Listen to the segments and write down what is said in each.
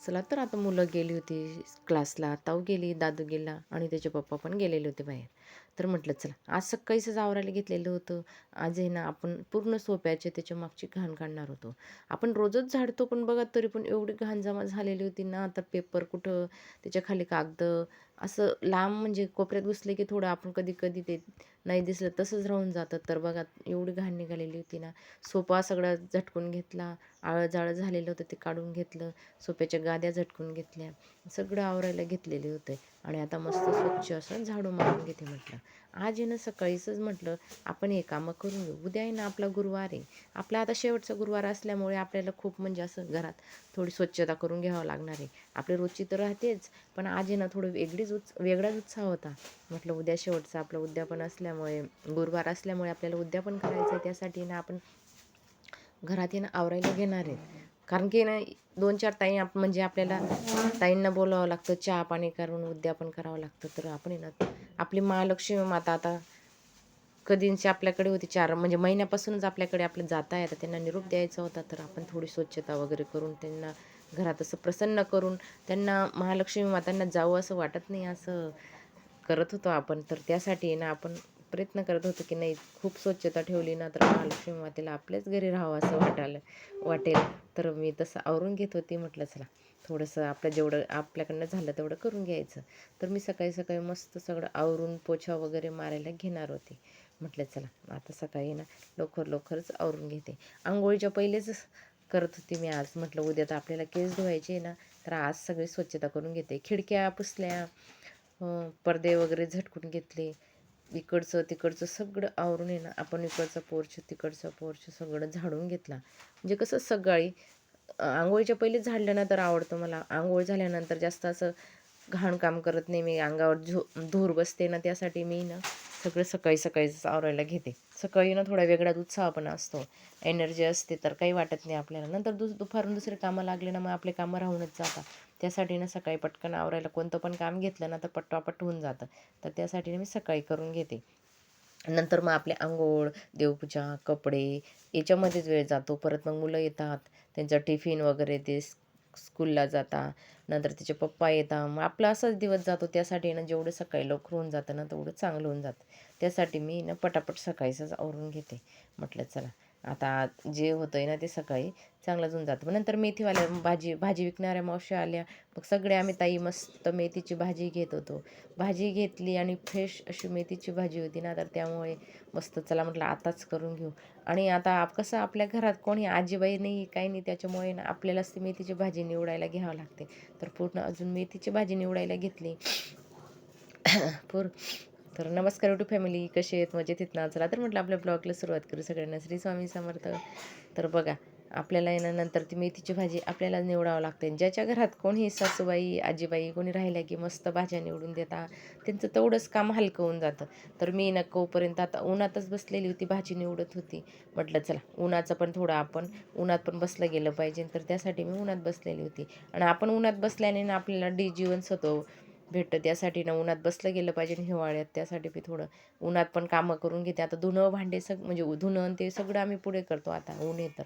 चला तर आता मुलं गेली होती क्लासला, ताऊ गेली, दादू गेला आणि त्याचे पप्पा पण गेलेले होते बाहेर. तर म्हटलं चला आज सकाळीच आवरायला घेतलेलं होतं. आज आहे ना आपण पूर्ण सोप्याचे त्याच्या मागची घाण काढणार होतो. आपण रोजच झाडतो पण बघा तरी पण एवढी घाण जमा झालेली होती ना, तर पेपर कुठं, त्याच्या खाली कागद असं लांब म्हणजे कोपऱ्यात घुसले की थोडं आपण कधी-कधी ते नाही दिसलं तसंच राहून जातं. तर बघा एवढी घाण निघालेली होती ना. सोफा सगळा झटकून घेतला, आळं-जाळं झालेलं होतं ते काढून घेतलं. सोफ्याच्या गाद्या झटकून घेतल्या, सगळं आवरायला घेतलेले होते आणि आता मस्त स्वच्छ असं झाडू मारून घेते म्हटलं. आज आहे ना सकाळीच म्हटलं आपण हे कामं करून घेऊ. उद्या आहे ना आपला गुरुवार आहे. आपला आता शेवटचा गुरुवार असल्यामुळे आपल्याला खूप म्हणजे असं घरात थोडी स्वच्छता करून घ्यावं लागणार आहे. आपली रोजची तर राहतेच, पण आज आहे ना थोडं वेगळाच उत्साह होता. म्हटलं उद्या शेवटचा आपलं उद्यापन असल्यामुळे, गुरुवार असल्यामुळे आपल्याला उद्यापन करायचं आहे. त्यासाठी ना आपण घरात आहे ना आवरायला घेणार आहेत. कारण की ना 2-4 ताई म्हणजे आपल्याला ताईंना बोलावं लागतं, चहा-पाणी करून उद्यापन करावं लागतं. तर आपण आहे ना आपली महालक्ष्मी माता आता कधीची आपल्याकडे होती 4 म्हणजे महिन्यापासूनच आपल्याकडे आपलं जाता येतं. त्यांना निरोप द्यायचा होता, तर आपण थोडी स्वच्छता वगैरे करून त्यांना घरात असं प्रसन्न करून त्यांना महालक्ष्मी मातांना जावं असं वाटत नाही, असं करत होतो आपण. तर त्यासाठी आहे ना आपण प्रयत्न करत होतो, की नाही खूप स्वच्छता ठेवली ना, तर महालक्ष्मी मातेला आपल्याच घरी राहावं असं वाटेल. तर मी तसं आवरून घेत होती. म्हटलं चला थोडंसं आपलं जेवढं आपल्याकडनं झालं तेवढं करून घ्यायचं. तर मी सकाळी-सकाळी मस्त सगळं आवरून पोछा वगैरे मारायला घेणार होते. म्हटलं चला आता सकाळी ना लवकरच आवरून घेते. अंघोळीच्या पहिलेच करत होती मी आज. म्हटलं उद्या तर आपल्याला केस धुवायचे आहे ना, तर आज सगळी स्वच्छता करून घेते. खिडक्या पुसल्या, पडदे वगैरे झटकून घेतले. इकडचं तिकडचं सगळं आवरून आहे ना, आपण इकडचा पोर्च, तिकडचा पोर्च सगळं झाडून घेतला. म्हणजे कसं सकाळी अंघोळीच्या पहिलेच झाडलं ना तर आवडतं मला. अंघोळ झाल्यानंतर जास्त असं घाण काम करत नाही मी. अंगावर धूर बसते ना, त्यासाठी मी ना सगळं सकाळीच आवरायला घेते. सकाळी ना थोडा वेगळाच उत्साह पण असतो. एनर्जी असते तर काही वाटत नाही आपल्याला. नंतर दुपारून दुसरे कामं लागले ना, मग आपले कामं राहूनच जातात. त्यासाठी ना सकाळी पटकन आवरायला कोणतं पण काम घेतलं ना, तर पटापट होऊन जातं. तर त्यासाठी ना मी सकाळी करून घेते. नंतर मग आपले अंघोळ, देवपूजा, कपडे याच्यामध्येच वेळ जातो. परत मग मुलं येतात, त्यांचा टिफिन वगैरे ते स्कूलला जातात. नंतर तिचे पप्पा येतात. मग आपला असाच दिवस जातो. त्यासाठी ना जेवढं सकाळी लवकर होऊन जातं ना, तेवढं चांगलं होऊन जातं. त्यासाठी मी ना पटापट सकाळीच आवरून घेते. म्हटलं चला आता जे होतंय ना ते सकाळी चांगलंच होऊन जातं. मग नंतर मेथीवाल्या भाजी विकणाऱ्या मावशी आल्या. मग सगळे आम्ही ताई मस्त मेथीची भाजी घेत होतो. भाजी घेतली आणि फ्रेश अशी मेथीची भाजी होती ना, तर त्यामुळे मस्त चला म्हटलं आताच करून घेऊ. आणि आता कसं आपल्या घरात कोणी आजीबाई नाही, काही नाही, त्याच्यामुळे ना आपल्यालाच ती मेथीची भाजी निवडायला घ्यावं लागते. तर पूर्ण अजून मेथीची भाजी निवडायला घेतली. पूर तर नमस्कार यूट्यूब फॅमिली, कसे आहेत? मजेत आहेत ना? चला तर म्हटलं आपल्या ब्लॉगला सुरुवात करू. सगळ्यांना श्री स्वामी समर्थ. तर बघा आपल्याला आहे ना नंतर ती मेथीची भाजी आपल्याला निवडावं लागते. ज्याच्या घरात कोणी सासूबाई, आजीबाई कोणी राहिल्या की मस्त भाज्या निवडून देतात. त्यांचं तेवढंच काम हलकं होऊन जातं. तर मी नकोपर्यंत आता उन्हातच बसलेली होती, भाजी निवडत होती. म्हटलं चला उन्हाचं पण थोडं आपण उन्हात पण बसलं गेलं पाहिजे. तर त्यासाठी मी उन्हात बसलेली होती. आणि आपण उन्हात बसल्याने ना आपल्याला जीवनसत्व भेटतं. त्यासाठी ना उन्हात बसलं गेलं पाहिजे हिवाळ्यात. त्यासाठी मी थोडं उन्हात पण कामं करून घेते. आता धुणं, भांडे म्हणजे धुणं आणि ते सगळं आम्ही पुढे करतो आता ऊन आहे तर.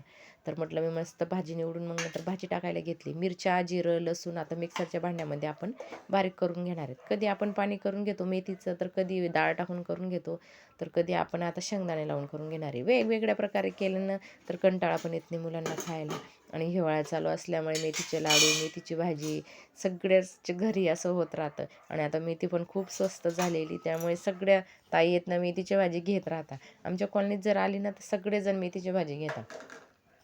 तर म्हटलं मी मस्त भाजी निवडून मग नंतर भाजी टाकायला घेतली. मिरच्या, जिरं, लसूण आता मिक्सरच्या भांड्यामध्ये आपण बारीक करून घेणार आहेत. कधी आपण पाणी करून घेतो मेथीचं, तर कधी डाळ टाकून करून घेतो, तर कधी आपण आता शेंगदाणे लावून करून घेणार आहे. वेगवेगळ्या प्रकारे केलं ना तर कंटाळा पण येत नाही मुलांना खायला. आणि हिवाळा चालू असल्यामुळे मेथीचे लाडू, मेथीची भाजी सगळ्याच घरी असं होत राहतं. आणि आता मेथी पण खूप स्वस्त झालेली, त्यामुळे सगळ्या ताई आहेत ना मेथीची भाजी घेत राहतात. आमच्या कॉलनीत जर आली ना तर सगळेजण मेथीची भाजी घेतात.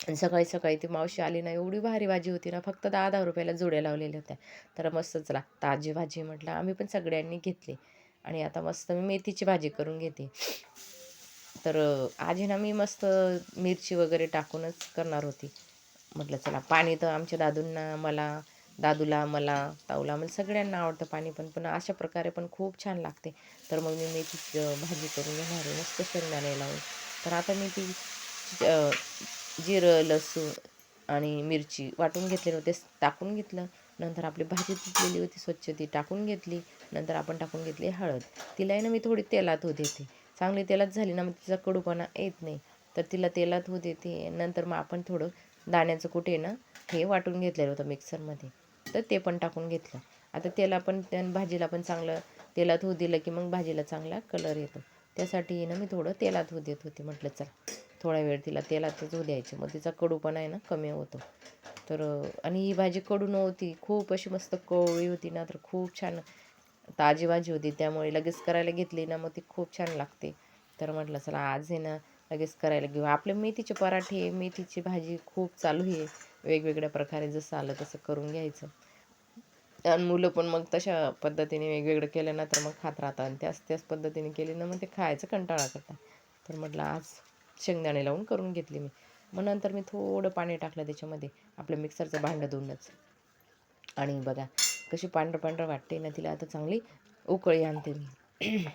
आणि सकाळी ती मावशी आली ना, एवढी भारी भाजी होती ना, फक्त 10-10 रुपयाला जुड्या लावलेल्या होत्या. तर मस्त चला ताजी भाजी म्हटलं आम्ही पण सगळ्यांनी घेतली. आणि आता मस्त मी मेथीची भाजी करून घेते. तर आज आहे ना मी मस्त मिरची वगैरे टाकूनच करणार होती. म्हटलं चला पाणी तर आमच्या दादूला, मला, ताऊला, मला सगळ्यांना आवडतं पाणी पण. पण अशा प्रकारे पण खूप छान लागते. तर मग मी मेथीची भाजी करून घेणार आहे मस्त शेंगदाणे लावून. तर आता मी ती जिरं, लसूण आणि मिरची वाटून घेतलेलं होते, टाकून घेतलं. नंतर आपली भाजी धुतलेली होती स्वच्छ, ती टाकून घेतली. नंतर आपण टाकून घेतली हळद. तिलाही ना मी थोडी तेलात होऊ देते. चांगली तेलात झाली ना मग तिचा कडूपणा येत नाही. तर तिला तेलात होऊ देते. नंतर मग आपण थोडं दाण्याचं कूट आहे ना, हे वाटून घेतलेलं होतं मिक्सरमध्ये. होतं ते पण टाकून घेतलं. आता त्याला पण त्या भाजीला पण चांगलं तेलात होऊ दिलं की मग भाजीला चांगला कलर येतो. त्यासाठी ना मी थोडं तेलात होऊ देत होते. म्हटलं चला थोडा वेळ तिला तेलातच होऊ द्यायचं, मग तिचा कडूपणा आहे ना कमी होतो. तर आणि ही भाजी कडू नव्हती, खूप अशी मस्त कवळी होती ना, तर खूप छान ताजी भाजी होती. त्यामुळे लगेच करायला घेतली ना मग ती खूप छान लागते. तर म्हटलं चला आज आहे ना लगेच करायला घेऊ. आपले मेथीचे पराठे, मेथीची भाजी खूप चालू आहे. वेगवेगळ्या प्रकारे जसं आलं तसं करून घ्यायचं. आणि मुलं पण मग तशा पद्धतीने वेगवेगळं केलं ना तर मग खात राहतात, आणि त्याच पद्धतीने केली ना मग ते खायचं कंटाळा करतात. तर म्हटलं आज शेंगदाणे लावून करून घेतली मी. मग नंतर मी थोडं पाणी टाकलं त्याच्यामध्ये, आपलं मिक्सरचं भांडं धुवूनच. आणि बघा कशी पांढरं पांढरं वाटते ना, तिला आता चांगली उकळी आणते मी.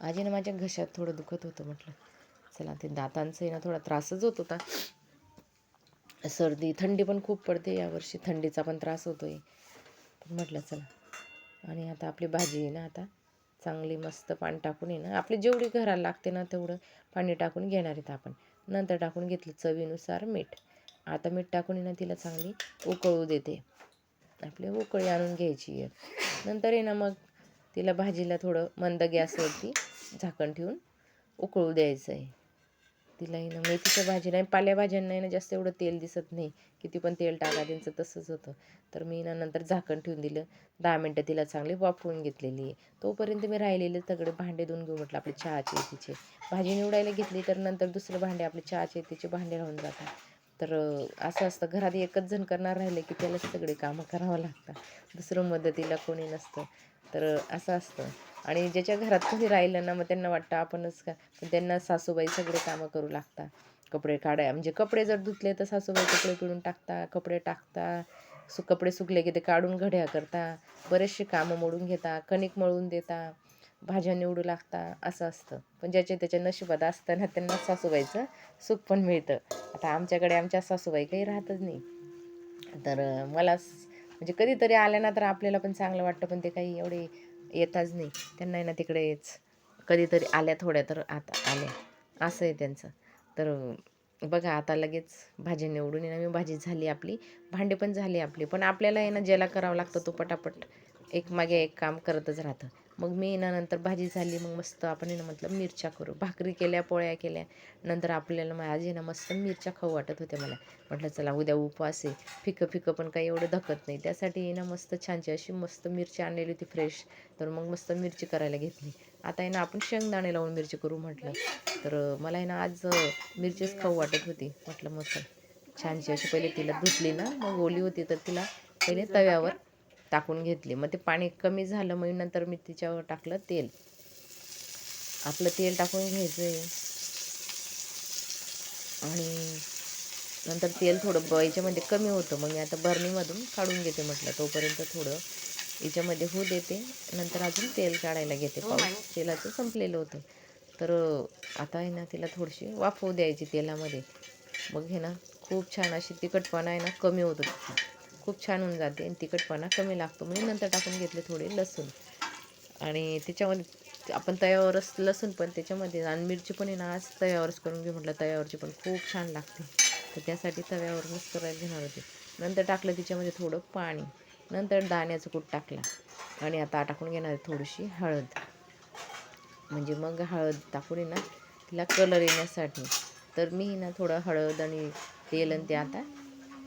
आजी ना माझ्या घशात थोडं दुखत होतं. म्हटलं चला ते दातांचं ना थोडा त्रासच होत होता. सर्दी थंडी पण खूप पडते यावर्षी, थंडीचा पण त्रास होतोय. पण म्हटलं चला. आणि आता आपली भाजी आहे ना आता चांगली मस्त पाणी टाकून आहे ना, आपली जेवढी घराला लागते ना तेवढं पाणी टाकून घेणार आहेत आपण. नंतर टाकून घेतलं चवीनुसार मीठ. आता मीठ टाकून ना तिला चांगली उकळू देते. आपली उकळी आणून घ्यायची आहे. नंतर आहे ना मग तिला भाजीला थोडं मंद गॅसवरती झाकण ठेवून उकळू द्यायचं आहे. तिलाही ना मेथीच्या भाजीला पालेभाज्यांना ना जास्त एवढं तेल दिसत नाही, किती पण तेल टाका त्यांचं तसंच होतं. तर मी ना नंतर झाकण ठेवून दिलं. 10 मिनटं तिला चांगली वाफवून घेतलेली आहे. तोपर्यंत मी राहिलेले सगळे भांडे धुवून घेऊ म्हटलं, आपले चहाचे तिचे. भाजी निवडायला घेतली तर नंतर दुसरं भांडे आपले चहाचे तिचे भांडे राहून जातात. तर असं असतं, घरात एकच जण करणार राहिले की त्याला सगळे कामं करावं लागतात, दुसरं मदतीला कोणी नसतं. तर असं असतं. आणि ज्याच्या घरात कोणी राहिलं ना मग त्यांना वाटतं आपणच का, पण त्यांना सासूबाई सगळे कामं करू लागतात. कपडे काढाय म्हणजे कपडे जर धुतले तर सासूबाई कपडे पिळून टाकता, कपडे टाकता, कपडे सुकले की ते काढून घड्या करता, बरेचसे कामं मोडून घेता, कणिक मळून देता, भाज्या निवडू लागता. असं असतं. पण ज्याच्या त्याच्या नशिबात असताना त्यांना सासूबाईचं सुख पण मिळतं. आता आमच्याकडे आमच्या सासूबाई काही राहतच नाही. तर म्हणजे कधीतरी आल्या ना तर आपल्याला पण चांगलं वाटतं, पण ते काही एवढे येताच नाही. त्यांना ना तिकडेच कधीतरी आल्या थोड्या, तर आता आल्या असं आहे त्यांचं. तर बघा आता लगेच भाजी निवडून ना मी, भाजी झाली आपली, भांडे पण झाले आपले. पण आपल्याला आहे ना ज्याला करावं लागतं तो पटापट एक मागे एक काम करतच राहतं. मग मी ना नंतर भाजी झाली मग मस्त आपण ना म्हटलं मिरच्या करू, भाकरी केल्या, पोळ्या केल्या. नंतर आपल्याला माझी ना मस्त मिरच्या खाऊ वाटत होत्या मला. म्हटलं चला उद्या उपवास आहे, फिकं फिकं पण काही एवढं धकत नाही, त्यासाठी ना मस्त छानची अशी मस्त मिरची आणलेली होती फ्रेश. तर मग मस्त मिरची करायला घेतली. आता आहे ना आपण शेंगदाणे लावून मिरची करू म्हटलं. तर मला आहे ना आज मिरचीच खाऊ वाटत होती. म्हटलं मस्त छानशी अशी पहिले तिला धुतली ना, मग ओली होती तर तिला पहिले तव्यावर टाकून घेतली. मग ते पाणी कमी झालं, मग नंतर मी तिच्यावर टाकलं तेल. आपलं तेल टाकून घ्यायचं आहे. आणि नंतर तेल थोडं याच्यामध्ये कमी होतं, मग मी आता बरणीमधून काढून घेते. म्हटलं तोपर्यंत थोडं याच्यामध्ये होऊ देते, नंतर अजून तेल काढायला घेते. पाऊस तेलाचं संपलेलं होतं. तर आता आहे ना तिला थोडीशी वाफवू द्यायची तेलामध्ये. मग हे ना खूप छान अशी तिखटपणा आहे ना कमी होतो तिचा, खूप छान होऊन जाते आणि तिखटपणा कमी लागतो. म्हणजे नंतर टाकून घेतले थोडे लसूण, आणि त्याच्यामध्ये आपण तव्यावरच लसूण पण त्याच्यामध्ये, आणि मिरची पण आहे ना आज तव्यावरच करून घेऊ म्हटलं, तव्यावरची पण खूप छान लागते. तर त्यासाठी तव्यावरूनच करायला घेणार होते. नंतर टाकलं तिच्यामध्ये थोडं पाणी, नंतर दाण्याचं कूट टाकला, आणि आता टाकून घेणार आहे थोडीशी हळद. म्हणजे मग हळद टाकून ना तिला कलर येण्यासाठी. तर मी ना थोडं हळद आणि तेल आणि ते आता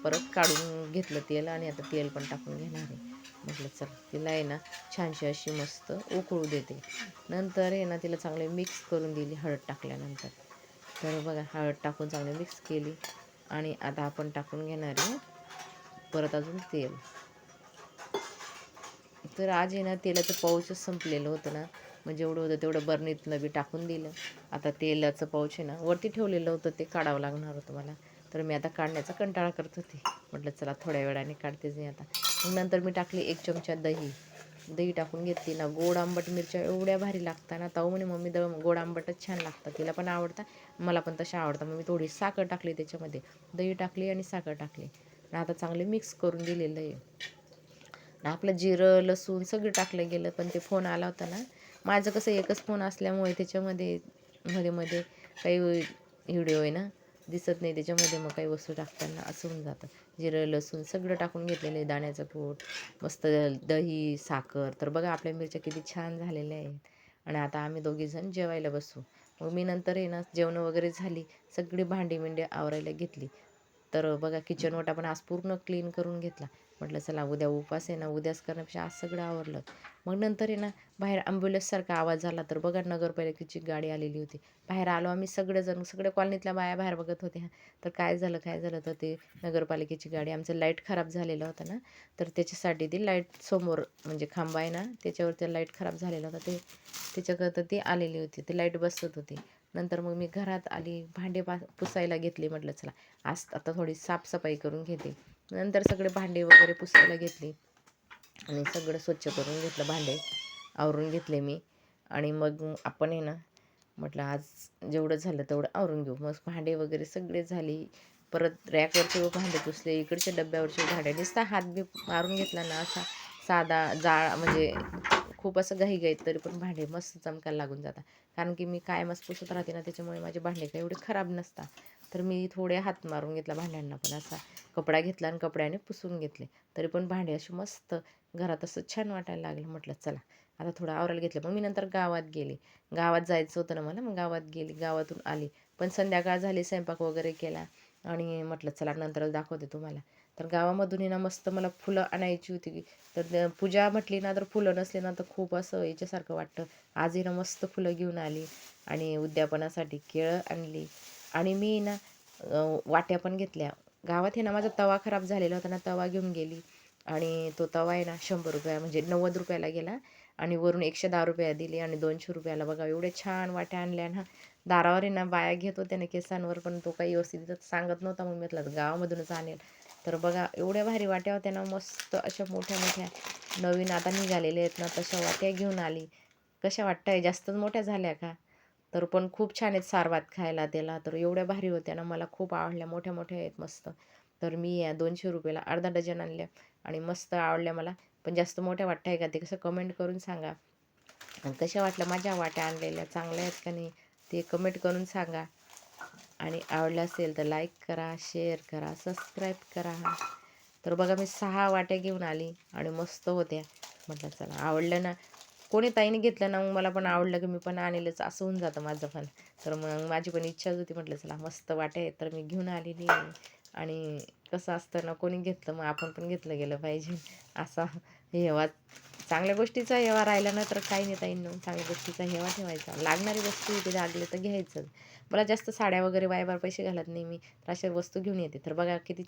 परत काढून घेतलं तेल, आणि आता तेल पण टाकून घेणार आहे. म्हटलं चला तिला आहे ना छानशी अशी मस्त उकळू देते. नंतर आहे ना तिला चांगले मिक्स करून दिली हळद टाकल्यानंतर. तर बघा हळद टाकून चांगली मिक्स केली, आणि आता आपण टाकून घेणार आहे परत अजून तेल. तर आज आहे ना तेलाचं पाऊचच संपलेलं होतं ना, मग जेवढं होतं तेवढं बरणीतलं बी टाकून दिलं. आता तेलाचं पाऊच आहे ना वरती ठेवलेलं होतं, ते काढावं लागणार होतं मला. तर मी आता काढण्याचा कंटाळा करत होते. म्हटलं चला थोड्या वेळाने काढतेच मी आता. मग नंतर मी टाकली 1 चमचा दही टाकून घेतली ना. गोड आंबट मिरच्या एवढ्या भारी लागतात ना, ताऊ म्हणे मम्मी गोड आंबटच छान लागतात, तिला पण आवडतात, मला पण तशा आवडतात. मग मी थोडी साखर टाकली त्याच्यामध्ये, दही टाकली आणि साखर टाकली, आणि आता चांगले मिक्स करून दिलेलं आहे. आपलं जिरं लसूण सगळं टाकलं गेलं, पण ते फोन आला होता ना. माझं कसं एकच फोन असल्यामुळे त्याच्यामध्ये मध्ये मध्ये काही व्हिडिओ आहे ना दिसत नाही त्याच्यामध्ये मग काही वस्तू टाकताना असं होऊन जातं. जिरं लसूण सगळं टाकून घेतलेलं आहे, दाण्याचं कूट, मस्त दही साखर. तर बघा आपल्या मिरच्या किती छान झालेल्या आहेत. आणि आता आम्ही दोघीजण जेवायला बसू. मग मी नंतर आहे ना जेवणं वगैरे झाली, सगळी भांडी मिंडी आवरायला घेतली. तर बघा किचन ओटा पण आज पूर्ण क्लीन करून घेतला. म्हटलं चला उद्या उपवास आहे ना, उद्याच करण्यापेक्षा आज सगळं आवरलं. मग नंतर आहे ना बाहेर ॲम्ब्युलन्ससारखा आवाज झाला, तर बघा नगरपालिकेची गाडी आलेली होती. बाहेर आलो आम्ही सगळेजण, सगळ्या कॉलनीतल्या बाया बाहेर बघत होत्या. तर काय झालं काय झालं, तर ते नगरपालिकेची गाडी, आमचं लाईट खराब झालेलं होतं ना, तर त्याच्यासाठी ती लाईट समोर म्हणजे खांब आहे ना त्याच्यावर ते लाईट खराब झालेलं होतं, ते त्याच्याकरता ती आलेली होती, ती लाईट बसत होती. नंतर मग मी घरात आली, भांडे पुसायला घेतली. म्हटलं चला आज आता थोडी साफसफाई करून घेते. नंतर सगळे भांडे वगैरे पुसायला घेतली आणि सगळं स्वच्छ करून घेतलं, भांडे आवरून घेतले मी. आणि मग आपण आहे ना म्हटलं आज जेवढं झालं तेवढं आवरून घेऊ. मग भांडे वगैरे सगळे झाली. परत रॅकवरचे भांडे पुसले, इकडच्या डब्यावरचे भांडे. नुसता हात बी मारून घेतला ना असा साधा जाळ, म्हणजे खूप असं घाईघाईत तरी पण भांडे मस्त चमकायला लागून जातात. कारण की मी कायमच पुसत राहते ना, त्याच्यामुळे माझे भांडे काही एवढे खराब नसतात. तर मी थोडे हात मारून घेतला भांड्यांना पण, असा कपडा घेतला आणि कपड्याने पुसून घेतले. तरी पण भांडे अशी मस्त घरात असं छान वाटायला लागलं. म्हटलं चला आता थोडं आवरायला घेतलं. मग मी नंतर गावात गेले. गावात जायचं होतं ना मला, मग गावात गेली, गावातून आली. पण संध्याकाळ झाली, स्वयंपाक वगैरे केला आणि म्हटलं चला नंतरच दाखवते तुम्हाला. तर गावामधून ना मस्त मला फुलं आणायची होती. तर पूजा म्हटली ना, तर फुलं नसले ना तर खूप असं याच्यासारखं वाटतं. आज ना मस्त फुलं घेऊन आली आणि उद्यापनासाठी केळं आणली. आणि मी ना वाट्या पण घेतल्या. गावात ना माझा तवा खराब झालेला होता ना, तवा घेऊन गेली. आणि तो तवा आहे ना ₹100 म्हणजे ₹90 गेला. आणि वरून ₹110 दिले आणि ₹200 बघा एवढे छान वाट्या आणल्या ना. दारावर ना बाया घेत होत्या ना केसांवर, पण तो काही व्यवस्थित सांगत नव्हता. मग म्हटलं गावामधूनच आणेल. तर बघा एवढ्या भारी वाट्या होत्या ना, मस्त अशा मोठ्या मोठ्या नवीन आता निघालेल्या आहेत ना, तशा वाट्या घेऊन आली. कशा वाटताय, जास्तच मोठ्या झाल्या का? तर पण खूप छान आहेत सारभात खायला त्याला. तर एवढ्या भारी होत्या ना, मला खूप आवडल्या, मोठ्या मोठ्या आहेत मस्त. तर मी या ₹200 अर्धा डझन आणल्या आणि मस्त आवडल्या मला. पण जास्त मोठ्या वाटताय का ते कसं कमेंट करून सांगा. आणि कशा वाटल्या माझ्या वाट्या आणलेल्या, चांगल्या आहेत का नाही ते कमेंट करून सांगा. आणि आवडलं असेल तर लाईक करा, शेअर करा, सबस्क्राईब करा. तर बघा मी 6 वाट्या घेऊन आली आणि मस्त होत्या. म्हटलं चला आवडलं ना, कोणी ताईने घेतलं ना मग मला पण आवडलं की मी पण आणेलच असं होऊन जातं माझं पण. तर मग माझी पण इच्छाच होती, म्हटलं चला मस्त वाट्या आहेत तर मी घेऊन आलेली आहे. आणि कसं असतं ना, कोणी घेतलं मग आपण पण घेतलं गेलं पाहिजे असा हेवा. चांगल्या गोष्टीचा हेवा राहिला ना तर काही नाही ताईंनो, चांगल्या गोष्टीचा हेवा ठेवायचा. लागणारी वस्तू इथे लागले तर घ्यायचं. मला जास्त साड्या वगैरे वायावर पैसे घालत नाही मी, तर अशा वस्तू घेऊन येते. तर बघा किती